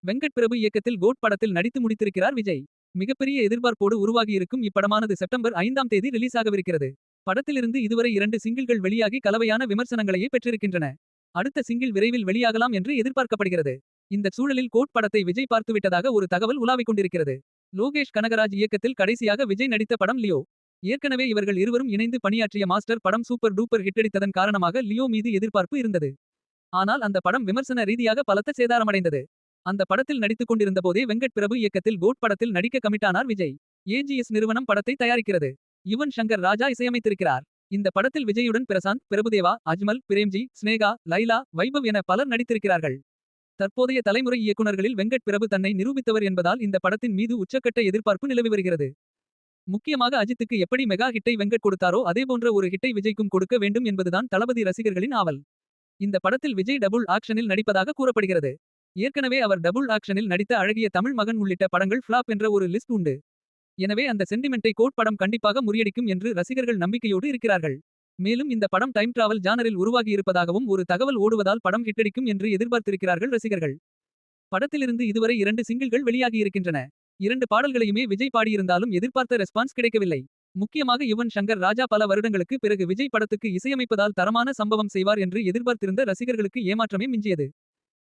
வெங்கட் பிரபு இயக்கத்தில் கோட் படத்தில் நடித்து முடித்திருக்கிறார் விஜய். மிகப்பெரிய எதிர்பார்ப்போடு உருவாகியிருக்கும் இப்படமானது செப்டம்பர் 5ஆம் தேதி ரிலீஸ் ஆகவிருக்கிறது. படத்திலிருந்து இதுவரை 2 சிங்கிள்கள் வெளியாகி கலவையான விமர்சனங்களையே பெற்றிருக்கின்றன. அடுத்த சிங்கிள் விரைவில் வெளியாகலாம் என்று எதிர்பார்க்கப்படுகிறது. இந்த சூழலில் கோட் படத்தை விஜய் பார்த்துவிட்டதாக ஒரு தகவல் உலாவிக் கொண்டிருக்கிறது. லோகேஷ் கனகராஜ் இயக்கத்தில் கடைசியாக விஜய் நடித்த படம் லியோ. ஏற்கனவே இவர்கள் இருவரும் இணைந்து பணியாற்றிய மாஸ்டர் படம் சூப்பர் டூப்பர் ஹிட்டடித்ததன் காரணமாக லியோ மீது எதிர்பார்ப்பு இருந்தது. ஆனால் அந்த படம் விமர்சன ரீதியாக பலத்த சேதாரமடைந்தது. அந்த படத்தில் நடித்துக் கொண்டிருந்தபோதே வெங்கட் பிரபு இயக்கத்தில் கோட் படத்தில் நடிக்க கமிட்டானார் விஜய். ஏஜிஎஸ் நிறுவனம் படத்தை தயாரிக்கிறது. யுவன் சங்கர் ராஜா இசையமைத்திருக்கிறார். இந்த படத்தில் விஜயுடன் பிரசாந்த், பிரபுதேவா, அஜ்மல், பிரேம்ஜி, ஸ்னேகா, லைலா, வைபவ் என பலர் நடித்திருக்கிறார்கள். தற்போதைய தலைமுறை இயக்குனர்களில் வெங்கட் பிரபு தன்னை நிரூபித்தவர் என்பதால் இந்த படத்தின் மீது உச்சக்கட்ட எதிர்பார்ப்பு நிலவி வருகிறது. முக்கியமாக அஜித்துக்கு எப்படி மெகா ஹிட்டை வெங்கட் கொடுத்தாரோ அதேபோன்ற ஒரு ஹிட்டை விஜய்க்கும் கொடுக்க வேண்டும் என்பதுதான் தளபதி ரசிகர்களின் ஆவல். இந்த படத்தில் விஜய் டபுள் ஆக்ஷனில் நடிப்பதாக கூறப்படுகிறது. ஏற்கனவே அவர் டபுள் ஆக்ஷனில் நடித்த அழகிய தமிழ் மகன் உள்ளிட்ட படங்கள் ஃப்ளாப் என்ற ஒரு லிஸ்ட் உண்டு. எனவே அந்த சென்டிமெண்டை கோட் படம் கண்டிப்பாக முறியடிக்கும் என்று ரசிகர்கள் நம்பிக்கையோடு இருக்கிறார்கள். மேலும் இந்த படம் டைம் டிராவல் ஜானரில் உருவாகியிருப்பதாகவும் ஒரு தகவல் ஓடுவதால் படம் ஹிட்டடிக்கும் என்று எதிர்பார்த்திருக்கிறார்கள் ரசிகர்கள். படத்திலிருந்து இதுவரை 2 சிங்கிள்கள் வெளியாகியிருக்கின்றன. 2 பாடல்களையுமே விஜய் பாடியிருந்தாலும் எதிர்பார்த்த ரெஸ்பான்ஸ் கிடைக்கவில்லை. முக்கியமாக யுவன் சங்கர் ராஜா பல வருடங்களுக்கு பிறகு விஜய் படத்துக்கு இசையமைப்பதால் தரமான சம்பவம் செய்வார் என்று எதிர்பார்த்திருந்த ரசிகர்களுக்கு ஏமாற்றமே மிஞ்சியது.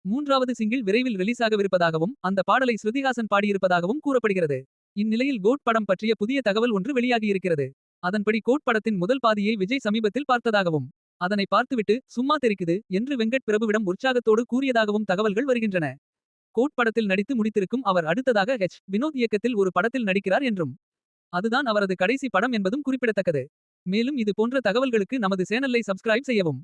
3வது சிங்கிள் விரைவில் ரிலீஸ் ஆகவிருப்பதாகவும் அந்த பாடலை ஸ்ருதிஹாசன் பாடியிருப்பதாகவும் கூறப்படுகிறது. இந்நிலையில் கோட் படம் பற்றிய புதிய தகவல் ஒன்று வெளியாகியிருக்கிறது. அதன்படி கோட் படத்தின் முதல் பாதியை விஜய் சமீபத்தில் பார்த்ததாகவும் அதனை பார்த்துவிட்டு சும்மா தெரிக்குது என்று வெங்கட் பிரபுவிடம் உற்சாகத்தோடு கூறியதாகவும் தகவல்கள் வருகின்றன. கோட் படத்தில் நடித்து முடித்திருக்கும் அவர் அடுத்ததாக வினோத் இயக்கத்தில் ஒரு படத்தில் நடிக்கிறார் என்றும் அதுதான் அவரது கடைசி படம் என்பதும் குறிப்பிடத்தக்கது. மேலும் இது போன்ற தகவல்களுக்கு நமது சேனலை சப்ஸ்கிரைப் செய்யவும்.